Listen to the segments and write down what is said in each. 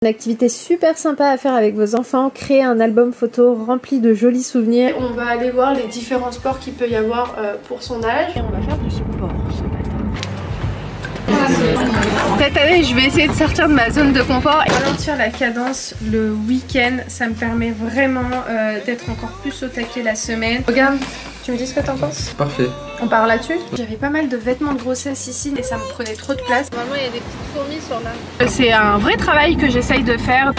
Une activité super sympa à faire avec vos enfants, créer un album photo rempli de jolis souvenirs. On va aller voir les différents sports qu'il peut y avoir pour son âge. Et on va faire du sport ce matin. Cette année, je vais essayer de sortir de ma zone de confort et ralentir la cadence le week-end. Ça me permet vraiment d'être encore plus au taquet la semaine. Regarde, tu me dis ce que t'en penses? Parfait. On part là-dessus? J'avais pas mal de vêtements de grossesse ici et ça me prenait trop de place. Normalement, il y a des petites fourmis sur là. C'est un vrai travail que j'essaye de faire.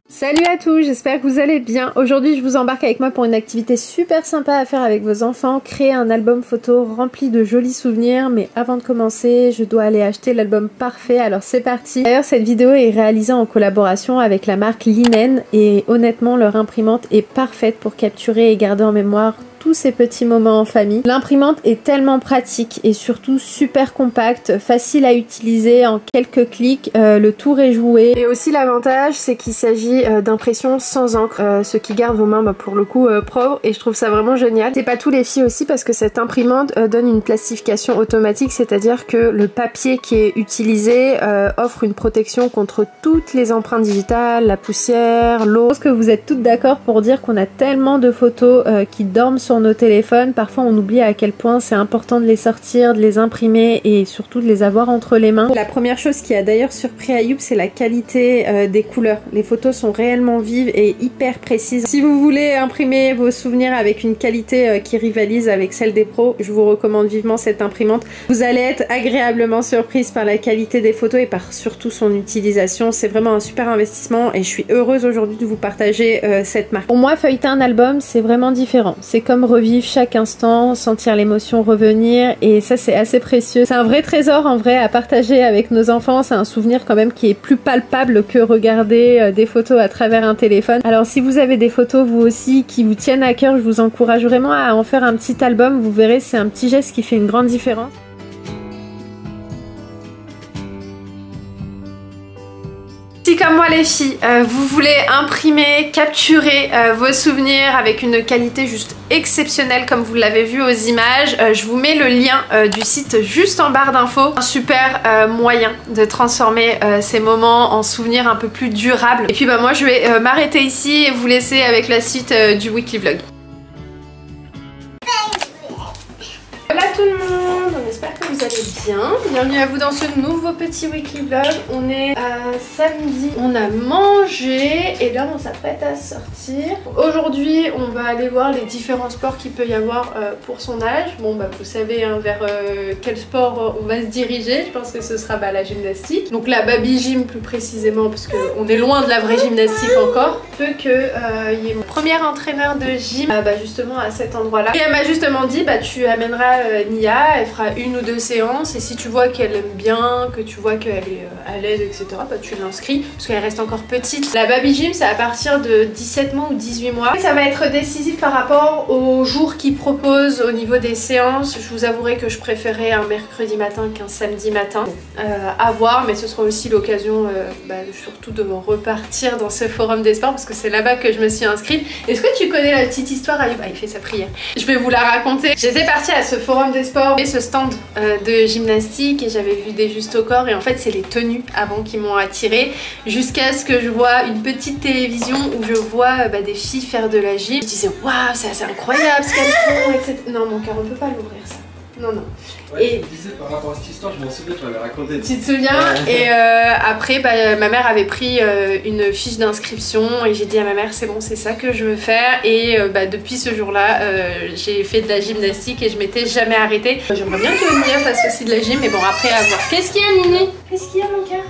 Salut à tous, j'espère que vous allez bien. Aujourd'hui, je vous embarque avec moi pour une activité super sympa à faire avec vos enfants, créer un album photo rempli de jolis souvenirs. Mais avant de commencer, je dois aller acheter l'album parfait, alors c'est parti. D'ailleurs, cette vidéo est réalisée en collaboration avec la marque Linen et honnêtement, leur imprimante est parfaite pour capturer et garder en mémoire tous ces petits moments en famille. L'imprimante est tellement pratique et surtout super compacte, facile à utiliser en quelques clics, le tour est joué. Et aussi l'avantage c'est qu'il s'agit d'impression sans encre, ce qui garde vos mains pour le coup propres et je trouve ça vraiment génial. C'est pas tous les filles aussi parce que cette imprimante donne une plastification automatique, c'est-à-dire que le papier qui est utilisé offre une protection contre toutes les empreintes digitales, la poussière, l'eau. Je pense que vous êtes toutes d'accord pour dire qu'on a tellement de photos qui dorment sur nos téléphones, parfois on oublie à quel point c'est important de les sortir, de les imprimer et surtout de les avoir entre les mains. La première chose qui a d'ailleurs surpris Ayoub, c'est la qualité des couleurs. Les photos sont réellement vives et hyper précises. Si vous voulez imprimer vos souvenirs avec une qualité qui rivalise avec celle des pros, je vous recommande vivement cette imprimante. Vous allez être agréablement surprise par la qualité des photos et par surtout son utilisation. C'est vraiment un super investissement et je suis heureuse aujourd'hui de vous partager cette marque. Pour moi, feuilleter un album, c'est vraiment différent. C'est comme revivre chaque instant, sentir l'émotion revenir et ça c'est assez précieux. C'est un vrai trésor en vrai à partager avec nos enfants, c'est un souvenir quand même qui est plus palpable que regarder des photos à travers un téléphone. Alors si vous avez des photos vous aussi qui vous tiennent à cœur, je vous encourage vraiment à en faire un petit album, vous verrez c'est un petit geste qui fait une grande différence. Si comme moi les filles, vous voulez imprimer, capturer vos souvenirs avec une qualité juste exceptionnelle comme vous l'avez vu aux images, je vous mets le lien du site juste en barre d'infos. Un super moyen de transformer ces moments en souvenirs un peu plus durables. Et puis bah moi je vais m'arrêter ici et vous laisser avec la suite du weekly vlog. Voilà tout le monde, on espère que vous allez bien. Bienvenue à vous dans ce nouveau petit weekly vlog. On est samedi, on a mangé et là on s'apprête à sortir. Aujourd'hui on va aller voir les différents sports qu'il peut y avoir pour son âge. Bon bah vous savez hein, vers quel sport on va se diriger. Je pense que ce sera la gymnastique. Donc la baby gym plus précisément parce qu'on est loin de la vraie gymnastique encore. Peu que y ait mon premier entraîneur de gym justement à cet endroit là. Et elle m'a justement dit bah tu amèneras Nia, elle fera une ou deux séances et si tu vois qu'elle aime bien, que tu vois qu'elle est à l'aise etc, bah tu l'inscris parce qu'elle reste encore petite. La baby gym c'est à partir de 17 mois ou 18 mois. Et ça va être décisif par rapport aux jours qu'ils proposent au niveau des séances. Je vous avouerai que je préférais un mercredi matin qu'un samedi matin. À voir, mais ce sera aussi l'occasion surtout de repartir dans ce forum des sports parce que c'est là-bas que je me suis inscrite. Est-ce que tu connais la petite histoire? Ah il fait sa prière. Je vais vous la raconter. J'étais partie à ce forum des sports et ce stand de gymnastique et j'avais vu des justes au corps et en fait c'est les tenues avant qui m'ont attirée jusqu'à ce que je vois une petite télévision où je vois des filles faire de la gym. Je disais waouh c'est assez incroyable ce qu'elles font etc. Non mon cœur on peut pas l'ouvrir ça. Non, non. Ouais, et je me disais par rapport à cette histoire, je m'en souviens, tu m'avais raconté. Tu te souviens? Et après, ma mère avait pris une fiche d'inscription et j'ai dit à ma mère, c'est bon, c'est ça que je veux faire. Et depuis ce jour-là, j'ai fait de la gymnastique et je m'étais jamais arrêtée. J'aimerais bien que Nia fasse aussi de la gym, mais bon, après, à voir. Qu'est-ce qu'il y a, Nini? Qu'est-ce qu'il y a, mon cœur?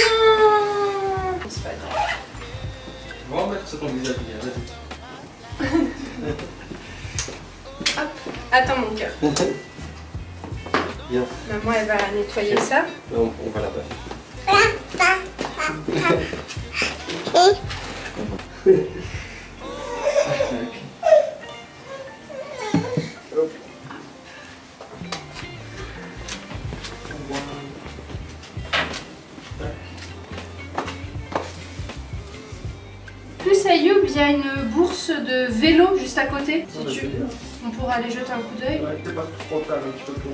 Non! C'est pas grave. On va remettre ça ton visage, vas-y. Hop, attends mon cœur. Bien. Maman elle va nettoyer ça. On va là-bas. Plus Ayoub, il y a une bourse de vélo juste à côté. Si tu... On pourra aller jeter un coup d'œil. Ouais, t'es pas trop tard un petit peu tôt.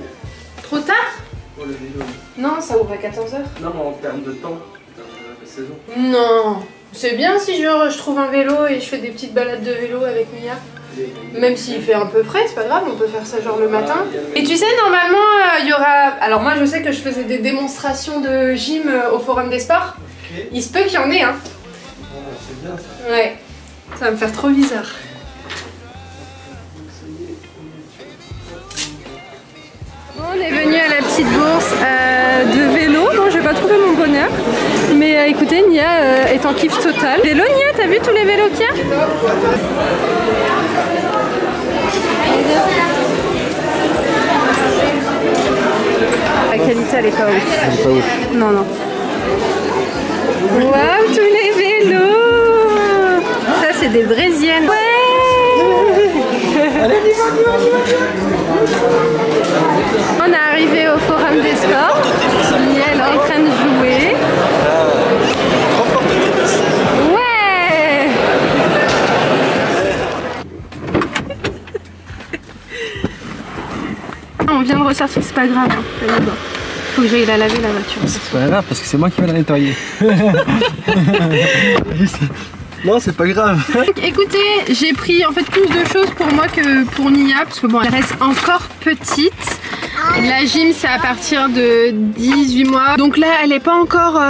Trop tard? pour le vélo. Non, ça ouvre à 14h. Non, mais en termes de temps, en termes de saison. Non, c'est bien si je trouve un vélo et je fais des petites balades de vélo avec Mia. Même s'il fait un peu frais, c'est pas grave, on peut faire ça genre le matin. Et tu sais, normalement, il y aura... Alors moi, je sais que je faisais des démonstrations de gym au Forum des Sports. Okay. Il se peut qu'il y en ait, hein. Oh, c'est bien ça. Ouais, ça va me faire trop bizarre. On est venu à la petite bourse de vélo. Bon, j'ai pas trouvé mon bonheur. Mais écoutez, Nia est en kiff total. Vélo, Nia, t'as vu tous les vélos qu'il y a? La qualité, elle est pas ouf. Elle est pas ouf. Non, non. Waouh, tous les vélos! Ça, c'est des Brésiennes. Ouais! Allez, on y va, on y va, on y va. On est arrivé au Forum des Sports. Nia, elle est en train de jouer. Ouais! On vient de ressortir, c'est pas grave. Hein. Faut que j'aille la laver la voiture. C'est pas grave parce que c'est moi qui vais la nettoyer. Non, c'est pas grave. Donc, écoutez, j'ai pris en fait plus de choses pour moi que pour Nia parce que bon, elle reste encore petite. La gym, c'est à partir de 18 mois. Donc là, elle n'est pas encore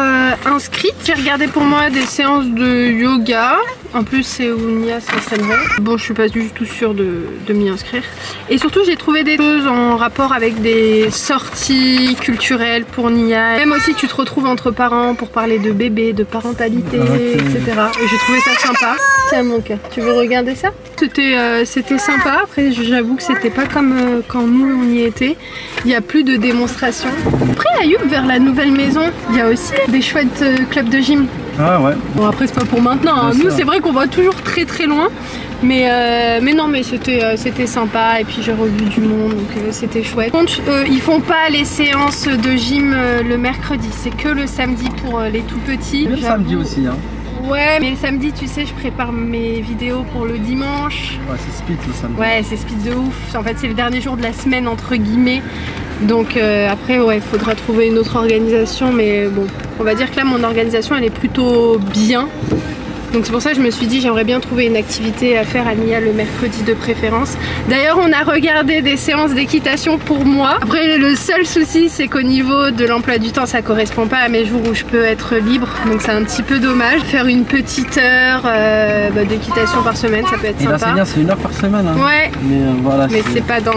inscrite. J'ai regardé pour moi des séances de yoga. En plus, c'est où Nia s'entraînerait. Bon, je suis pas du tout sûre de m'y inscrire. Et surtout, j'ai trouvé des choses en rapport avec des sorties culturelles pour Nia. Même aussi, tu te retrouves entre parents pour parler de bébé, de parentalité, etc. Et j'ai trouvé ça sympa. Tiens, mon cœur, tu veux regarder ça? C'était sympa. Après, j'avoue que c'était pas comme quand nous, on y était. Il n'y a plus de démonstrations. Après, à Youb, vers la nouvelle maison, il y a aussi des chouettes clubs de gym. Ah ouais. Bon, après, c'est pas pour maintenant. Hein. Nous, c'est vrai qu'on va toujours très très loin. Mais non, mais c'était sympa. Et puis, j'ai revu du monde, donc c'était chouette. Par contre, ils font pas les séances de gym le mercredi. C'est que le samedi pour les tout petits. Le samedi aussi, hein. Ouais, mais le samedi, tu sais, je prépare mes vidéos pour le dimanche. Ouais, c'est speed le samedi. Ouais, c'est speed de ouf. En fait, c'est le dernier jour de la semaine, entre guillemets. Donc après, ouais, il faudra trouver une autre organisation. Mais bon, on va dire que là, mon organisation, elle est plutôt bien. Donc c'est pour ça que je me suis dit j'aimerais bien trouver une activité à faire à Nia le mercredi de préférence. D'ailleurs on a regardé des séances d'équitation pour moi. Après le seul souci c'est qu'au niveau de l'emploi du temps ça correspond pas à mes jours où je peux être libre. Donc c'est un petit peu dommage. Faire une petite heure d'équitation par semaine ça peut être sympa. Et là c'est bien, c'est 1 heure par semaine. Hein. Ouais. Mais voilà. Mais c'est pas dans...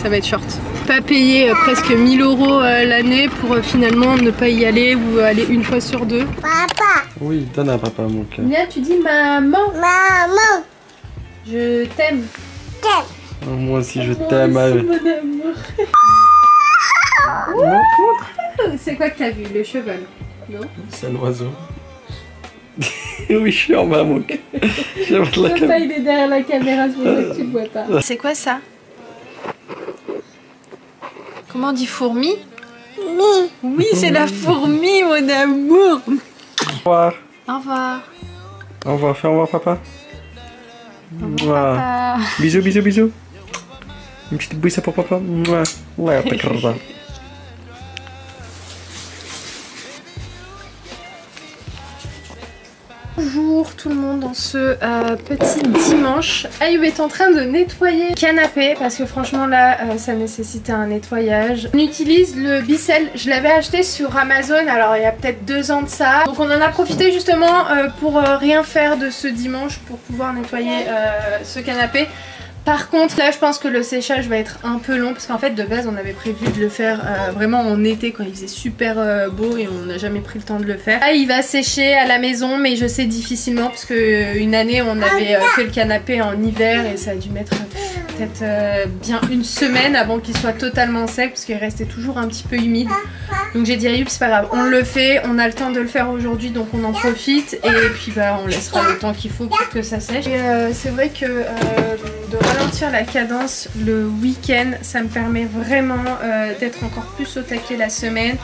ça va être short. Pas payer presque 1000 € l'année pour finalement ne pas y aller ou aller une fois sur 2. Papa. Oui, donne à papa mon cœur. Nia, tu dis maman. Maman. Je t'aime. Oh, moi aussi je t'aime. Mon amour. C'est quoi que t'as vu? Le cheval? Non? C'est un oiseau. Oui, je suis en bas mon cœur. Papa il est derrière la caméra, c'est pour ça que tu le vois pas. C'est quoi ça? Comment on dit fourmi? Oui, c'est la fourmi, mon amour. Au revoir. Au revoir. Au revoir, fais au revoir papa. Papa. Bisous, bisous, bisous. Une petite bouille ça pour papa. Ouais, t'as carrément. Bonjour tout le monde dans ce petit dimanche. Ayoub est en train de nettoyer le canapé parce que franchement là ça nécessitait un nettoyage. On utilise le Bicel, je l'avais acheté sur Amazon alors il y a peut-être 2 ans de ça. Donc on en a profité justement pour rien faire de ce dimanche pour pouvoir nettoyer ce canapé. Par contre là je pense que le séchage va être un peu long parce qu'en fait de base on avait prévu de le faire vraiment en été quand il faisait super beau et on n'a jamais pris le temps de le faire. Là il va sécher à la maison mais je sais difficilement parce que une année on avait fait le canapé en hiver et ça a dû mettre peut-être bien 1 semaine avant qu'il soit totalement sec parce qu'il restait toujours un petit peu humide. Donc j'ai dit à Ayoub c'est pas grave, on le fait, on a le temps de le faire aujourd'hui donc on en profite et puis bah on laissera le temps qu'il faut pour que ça sèche. Et c'est vrai que de ralentir la cadence le week-end ça me permet vraiment d'être encore plus au taquet la semaine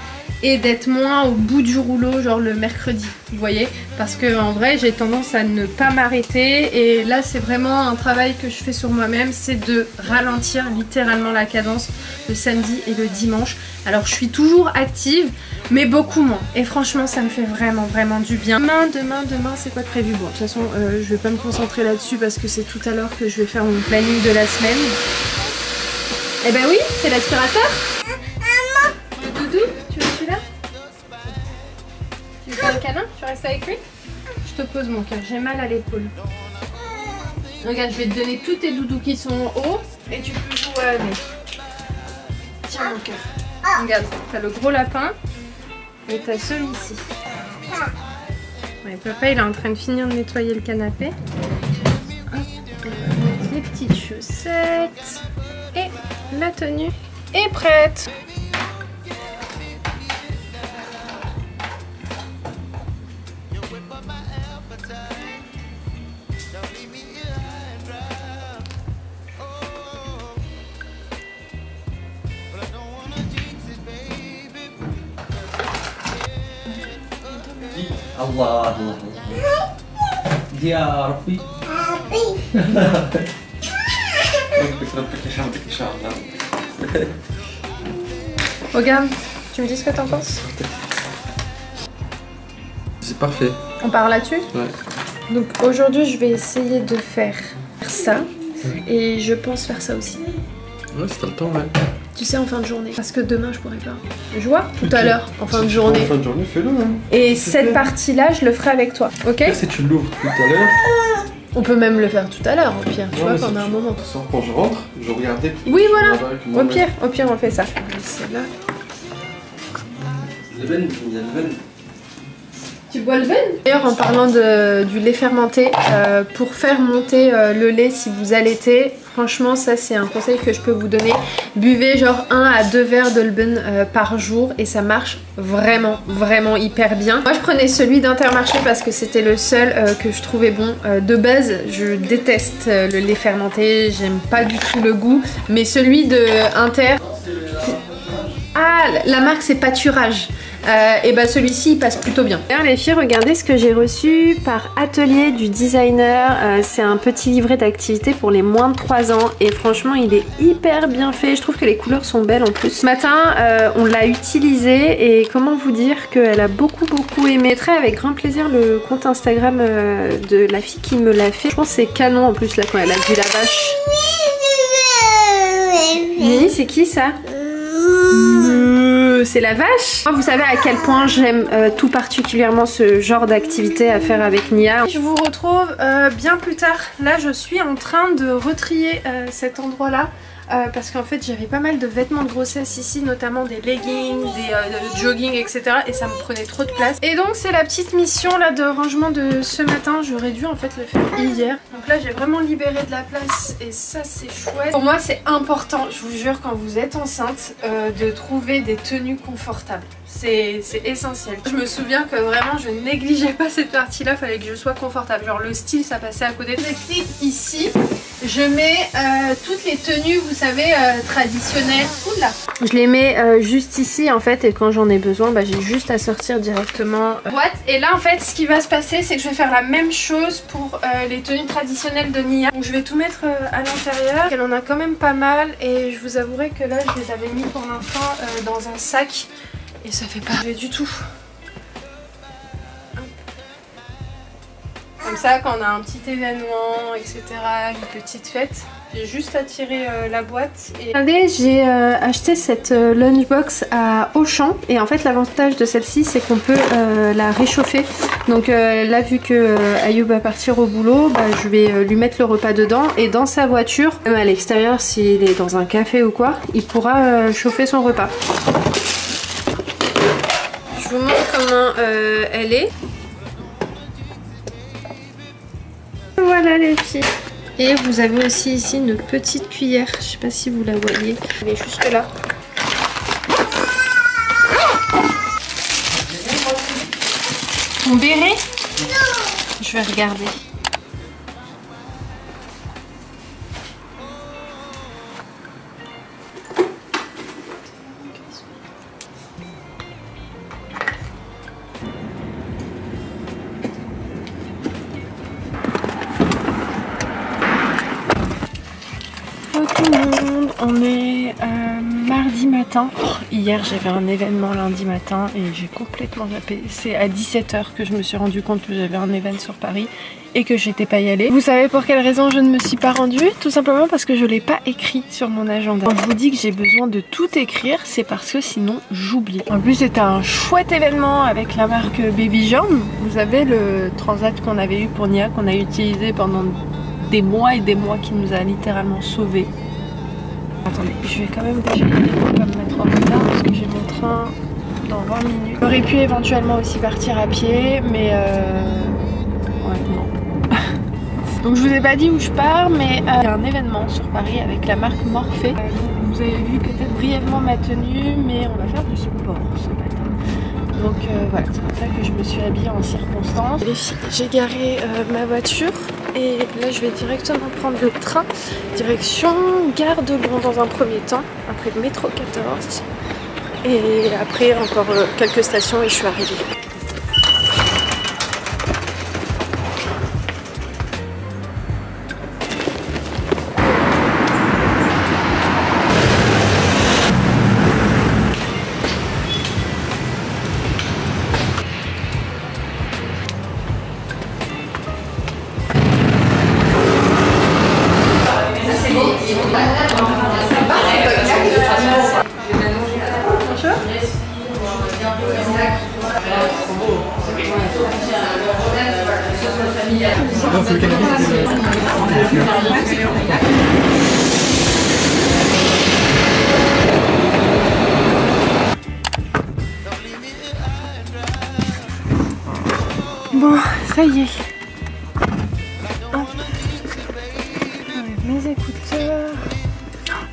et d'être moins au bout du rouleau, genre le mercredi, vous voyez, parce que en vrai j'ai tendance à ne pas m'arrêter et là c'est vraiment un travail que je fais sur moi-même, c'est de ralentir littéralement la cadence le samedi et le dimanche. Alors je suis toujours active mais beaucoup moins et franchement ça me fait vraiment du bien. Demain c'est quoi de prévu? Bon de toute façon je vais pas me concentrer là-dessus parce que c'est tout à l'heure que je vais faire mon planning de la semaine. Eh ben oui, c'est l'aspirateur. Le doudou, tu veux celui-là? Tu veux faire le câlin? Tu restes avec lui? Je te pose mon cœur, j'ai mal à l'épaule. Regarde, je vais te donner tous tes doudous qui sont en haut et tu peux jouer avec. Tiens mon cœur. Regarde, t'as le gros lapin et t'as celui-ci. Ouais, papa il est en train de finir de nettoyer le canapé. Hop, on va mettre les petites chaussettes et la tenue est prête. Allah Allah. Ya Rabbi. Regarde, tu me dis ce que t'en penses? C'est parfait. On part là-dessus? Ouais. Donc aujourd'hui je vais essayer de faire ça et je pense faire ça aussi. Ouais, c'est le temps, ouais. Tu sais, en fin de journée. Parce que demain je pourrai pas. Je vois tout à l'heure, en fin de journée. En fin de journée, fais-le. Hein. Et cette partie-là, je le ferai avec toi, ok? Si tu l'ouvres tout à l'heure. On peut même le faire tout à l'heure, au pire, tu vois, pendant un moment. Quand je rentre, je regardais. Oui, voilà. Au pire, on fait ça. C'est là. Le ben, il y a le ben. Tu bois le ben? D'ailleurs, en parlant du lait fermenté, pour faire monter le lait si vous allaitez, franchement, ça c'est un conseil que je peux vous donner. Buvez genre 1 à 2 verres de leben par jour et ça marche vraiment hyper bien. Moi, je prenais celui d'Intermarché parce que c'était le seul que je trouvais bon. De base, je déteste le lait fermenté, j'aime pas du tout le goût, mais celui de Inter... Ah, la marque c'est Pâturage. Et bah celui-ci il passe plutôt bien. D'ailleurs les filles, regardez ce que j'ai reçu par Atelier du Designer. C'est un petit livret d'activité pour les moins de 3 ans et franchement il est hyper bien fait. Je trouve que les couleurs sont belles en plus. Ce matin on l'a utilisé et comment vous dire qu'elle a beaucoup aimé. Je mettrai avec grand plaisir le compte Instagram de la fille qui me l'a fait. Je pense que c'est canon en plus là quand elle a vu la vache. Nini, c'est qui ça? C'est la vache. Vous savez à quel point j'aime tout particulièrement ce genre d'activité à faire avec Nia. Je vous retrouve bien plus tard. Là je suis en train de retrier cet endroit là. Parce qu'en fait j'avais pas mal de vêtements de grossesse ici, notamment des leggings, des jogging, etc. Et ça me prenait trop de place. Et donc c'est la petite mission là de rangement de ce matin. J'aurais dû en fait le faire hier. Donc là j'ai vraiment libéré de la place et ça c'est chouette. Pour moi c'est important, je vous jure, quand vous êtes enceinte, de trouver des tenues confortables. C'est essentiel. Je me souviens que vraiment je négligeais pas cette partie là, fallait que je sois confortable. Genre le style ça passait à côté. J'explique ici, je mets toutes les tenues, vous savez, traditionnelles. Oula. Je les mets juste ici en fait et quand j'en ai besoin, bah, j'ai juste à sortir directement boîte. Et là en fait ce qui va se passer c'est que je vais faire la même chose pour les tenues traditionnelles de Nia. Donc je vais tout mettre à l'intérieur. Elle en a quand même pas mal et je vous avouerai que là je les avais mis pour l'instant dans un sac. Et ça fait pas rêver du tout. Comme ça, quand on a un petit événement, etc., une petite fête, j'ai juste à tirer la boîte. Et... Regardez, j'ai acheté cette lunchbox à Auchan. Et en fait, l'avantage de celle-ci, c'est qu'on peut la réchauffer. Donc là, vu que Ayoub va partir au boulot, bah, je vais lui mettre le repas dedans. Et dans sa voiture, même à l'extérieur, s'il est dans un café ou quoi, il pourra chauffer son repas. Je vous montre comment elle est. Voilà les filles. Et vous avez aussi ici une petite cuillère. Je sais pas si vous la voyez. Elle est juste là. Ton béret? Je vais regarder. On est mardi matin. Hier j'avais un événement lundi matin et j'ai complètement zappé. C'est à 17 h que je me suis rendu compte que j'avais un événement sur Paris et que j'étais pas y aller. Vous savez pour quelle raison je ne me suis pas rendue? Tout simplement parce que je l'ai pas écrit sur mon agenda. Quand je vous dis que j'ai besoin de tout écrire, c'est parce que sinon j'oublie. En plus c'était un chouette événement avec la marque Baby Jam. Vous savez le transat qu'on avait eu pour Nia, qu'on a utilisé pendant des mois et des mois, qui nous a littéralement sauvés. Attendez, je vais quand même déjà y aller pour pas me mettre en retard parce que j'ai mon train dans 20 minutes. J'aurais pu éventuellement aussi partir à pied, mais ouais, non. Donc je vous ai pas dit où je pars, mais il y a un événement sur Paris avec la marque Morphée. Vous avez vu peut-être brièvement ma tenue, mais on va faire du sport ce matin. Donc voilà, c'est pour ça que je me suis habillée en circonstance. Les filles, j'ai garé ma voiture et là je vais directement prendre le train direction Gare de Lyon dans un premier temps, après le métro 14 et après encore quelques stations et je suis arrivée. Bon, ça y est. Hop. Mes écouteurs.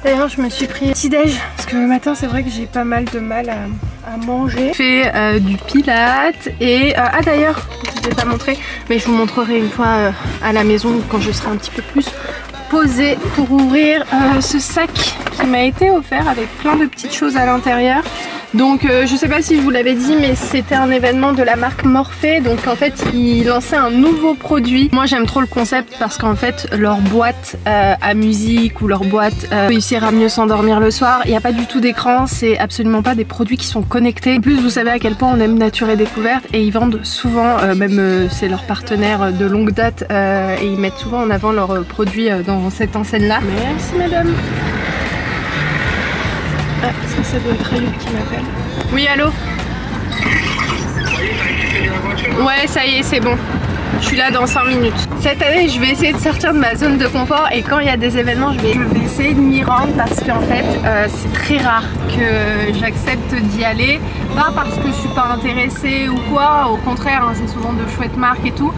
D'ailleurs, je me suis pris petit-déj parce que le matin, c'est vrai que j'ai pas mal de mal à manger. J'ai fait du pilates et... ah d'ailleurs, je ne vous ai pas montré, mais je vous montrerai une fois à la maison quand je serai un petit peu plus posée pour ouvrir ce sac qui m'a été offert avec plein de petites choses à l'intérieur. Donc je sais pas si je vous l'avais dit, mais c'était un événement de la marque Morphée. Donc en fait ils lançaient un nouveau produit. Moi j'aime trop le concept parce qu'en fait leur boîte à musique ou leur boîte réussir à mieux s'endormir le soir, il n'y a pas du tout d'écran, c'est absolument pas des produits qui sont connectés. En plus vous savez à quel point on aime Nature et Découverte et ils vendent souvent, même c'est leur partenaire de longue date et ils mettent souvent en avant leurs produits dans cette enseigne là. Merci madame. Ah, ça doit être Ayoub qui m'appelle. Oui, allô? Ouais, ça y est, c'est bon. Je suis là dans 5 minutes. Cette année, je vais essayer de sortir de ma zone de confort et quand il y a des événements, je vais essayer de m'y rendre parce qu'en fait, c'est très rare que j'accepte d'y aller. Pas parce que je suis pas intéressée ou quoi, au contraire, hein, c'est souvent de chouettes marques et tout.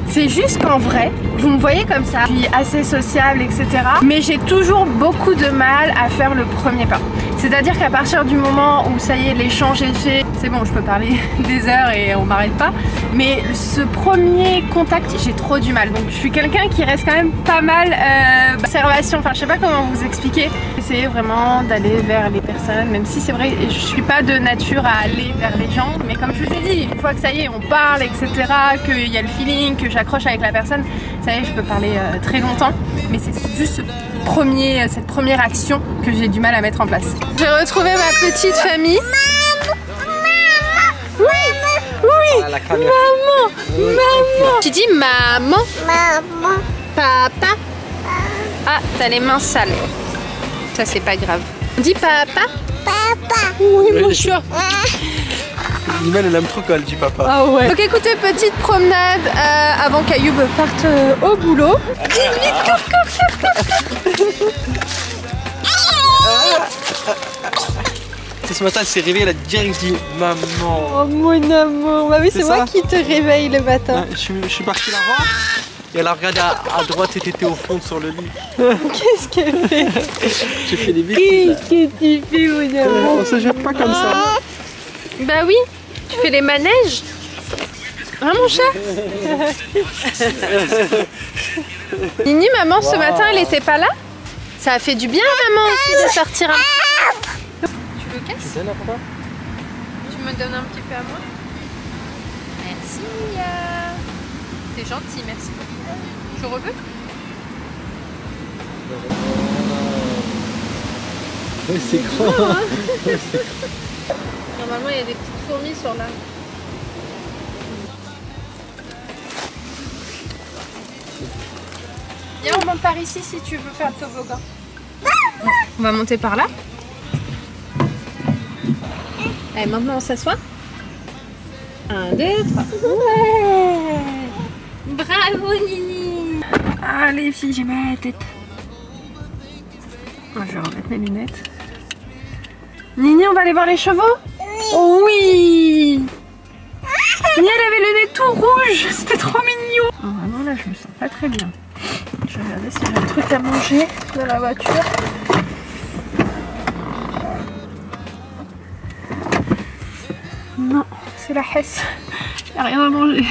C'est juste qu'en vrai, vous me voyez comme ça, je suis assez sociable, etc. Mais j'ai toujours beaucoup de mal à faire le premier pas. C'est-à-dire qu'à partir du moment où ça y est, l'échange est fait, c'est bon, je peux parler des heures et on m'arrête pas. Mais ce premier contact, j'ai trop du mal. Donc je suis quelqu'un qui reste quand même pas mal observation. Enfin, je sais pas comment vous expliquer. Essayer vraiment d'aller vers les personnes, même si c'est vrai, je suis pas de nature à aller vers les gens. Mais comme je vous ai dit, une fois que ça y est, on parle, etc., qu'il y a le feeling, que j'accroche avec la personne, ça y est, je peux parler très longtemps. Mais c'est juste cette première action que j'ai du mal à mettre en place. J'ai retrouvé ma petite famille. Oui, oui, maman, maman. Tu dis maman, maman, papa. Ah, t'as les mains sales. Ça c'est pas grave. On dit papa, papa. Oui, mon chat. L'Iman elle aime trop quand elle dit papa. Ah ouais. Donc écoutez, petite promenade avant qu'Ayoub parte au boulot. Ce matin elle s'est réveillée, elle a direct dit maman. Oh mon amour, bah oui c'est moi qui te réveille le matin. Je suis parti la voir et elle a regardé à droite et t'étais au fond sur le lit. Qu'est-ce qu'elle fait? J'ai fait des bêtises. Qu'est-ce que tu fais mon amour? On se jette pas comme ça. Bah oui, tu fais les manèges. Hein mon chat? Nini, maman ce matin elle était pas là? Ça a fait du bien maman aussi de sortir un peu. Tu le casses? Tu donnes à papa? Tu me donnes un petit peu à moi? Merci Mia. T'es gentil, merci beaucoup. Je reveux? Ouais, c'est grand. Normalement, il y a des petites fourmis sur l'arbre. Viens, on monte par ici si tu veux faire le toboggan. On va monter par là. Allez, maintenant on s'assoit. 1, 2, 3. Ouais! Bravo Nini! Ah les filles, j'ai mal à la tête. Je vais remettre mes lunettes. Nini, on va aller voir les chevaux? Oh oui! Nini, elle avait le nez tout rouge, c'était trop mignon. Oh, vraiment là, je me sens pas très bien. Je vais regarder si j'ai un truc à manger dans la voiture. Non, c'est la hesse. Il n'y a rien à manger.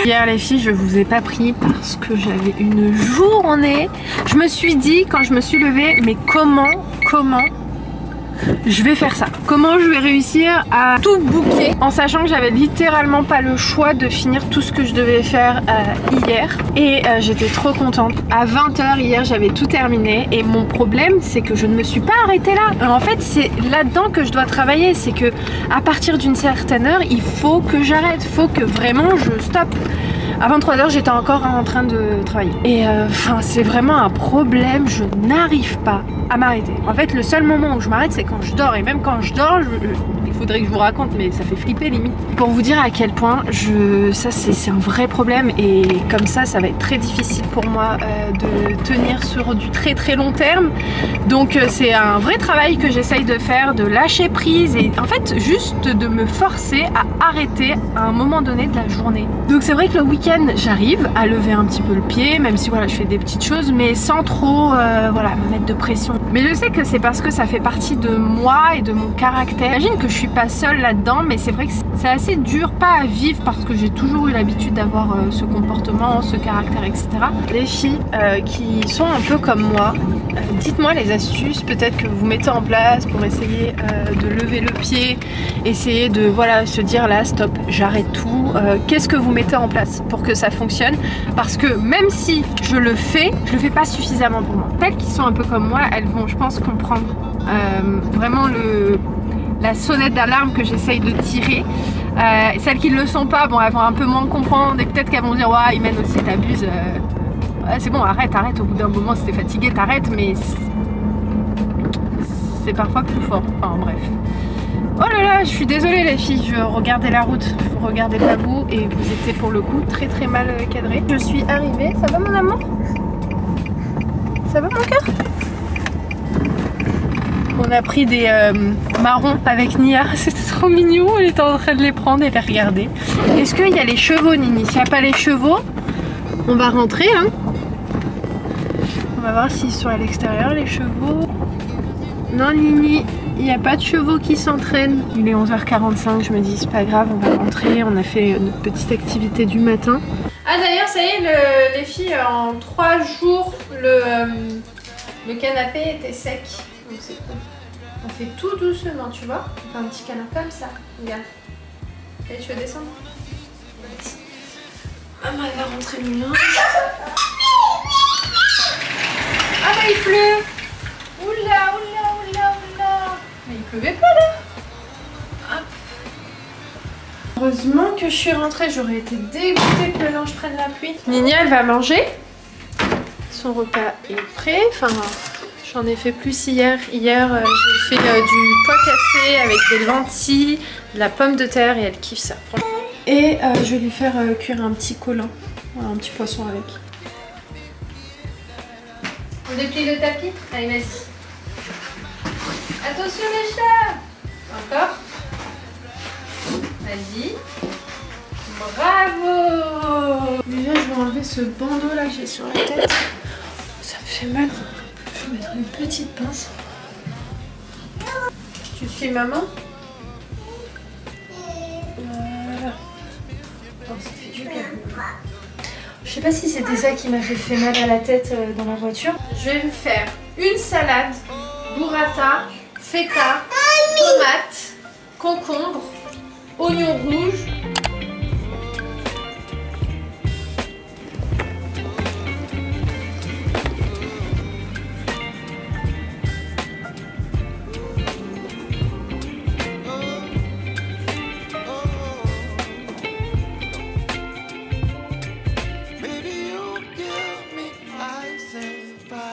Hier les filles, je vous ai pas pris parce que j'avais une journée. Je me suis dit quand je me suis levée, mais comment je vais faire ça? Comment je vais réussir à tout boucler en sachant que j'avais littéralement pas le choix de finir tout ce que je devais faire hier. Et j'étais trop contente. À 20 h hier, j'avais tout terminé. Et mon problème, c'est que je ne me suis pas arrêtée là. En fait, c'est là-dedans que je dois travailler. C'est que à partir d'une certaine heure, il faut que j'arrête. Il faut que vraiment je stoppe. À 23 h, j'étais encore en train de travailler. Et enfin, c'est vraiment un problème. Je n'arrive pas à m'arrêter. En fait, le seul moment où je m'arrête, c'est quand je dors. Et même quand je dors, il faudrait que je vous raconte, mais ça fait flipper limite. Pour vous dire à quel point ça c'est un vrai problème. Et comme ça va être très difficile pour moi de tenir sur du très très long terme. Donc c'est un vrai travail que j'essaye de faire, de lâcher prise et en fait juste de me forcer à arrêter à un moment donné de la journée. Donc c'est vrai que le week-end, j'arrive à lever un petit peu le pied, même si voilà, je fais des petites choses, mais sans trop voilà, me mettre de pression. Mais je sais que c'est parce que ça fait partie de moi et de mon caractère. J'imagine que je suis pas seule là-dedans, mais c'est vrai que c'est assez dur, pas à vivre parce que j'ai toujours eu l'habitude d'avoir ce comportement, ce caractère, etc. Les filles qui sont un peu comme moi, dites-moi les astuces peut-être que vous mettez en place pour essayer de lever le pied, essayer de voilà, se dire là stop, j'arrête tout. Qu'est-ce que vous mettez en place pour que ça fonctionne? Parce que même si je le fais pas suffisamment pour moi. Celles qui sont un peu comme moi, elles vont je pense comprendre vraiment la sonnette d'alarme que j'essaye de tirer. Celles qui ne le sont pas, bon, elles vont un peu moins comprendre et peut-être qu'elles vont dire ouais, Imen aussi t'abuses, c'est bon, arrête, au bout d'un moment si t'es fatigué t'arrêtes, mais c'est parfois plus fort, enfin bref. Oh là là, je suis désolée les filles, je regardais la route, vous regardez pas vous et vous étiez pour le coup très très mal cadré. Je suis arrivée, ça va mon amour? Ça va mon cœur? On a pris des marrons avec Nia, c'était trop mignon, elle était en train de les prendre et les regarder. Est-ce qu'il y a les chevaux Nini? S'il n'y a pas les chevaux, on va rentrer hein. On va voir s'ils sont à l'extérieur les chevaux. Non Nini, il n'y a pas de chevaux qui s'entraînent. Il est 11 h 45, je me dis c'est pas grave, on va rentrer. On a fait notre petite activité du matin. Ah d'ailleurs ça y est les filles, en 3 jours le canapé était sec. Donc c'est cool. On fait tout doucement, tu vois. On fait un petit canard comme ça. Regarde. Et tu veux descendre? Maman elle va rentrer le linge. Ah bah il pleut. Oula. Mais il pleuvait pas là. Hop. Heureusement que je suis rentrée, j'aurais été dégoûtée que le linge prenne la pluie. Nini elle va manger. Son repas est prêt. Enfin, j'en ai fait plus hier. Hier j'ai fait du pois cassé avec des lentilles, de la pomme de terre et elle kiffe ça. Et je vais lui faire cuire un petit colin. Voilà, un petit poisson avec. On déplie le tapis? Allez vas-y. Attention les chats! Encore? Vas-y. Bravo! Déjà je vais enlever ce bandeau là que j'ai sur la tête. Ça me fait mal. Je vais mettre une petite pince. Tu suis maman? Voilà. Oh, ça fait du bien. Je sais pas si c'était ça qui m'a fait mal à la tête dans la voiture. Je vais me faire une salade, burrata, feta, tomate, concombre, oignon rouge,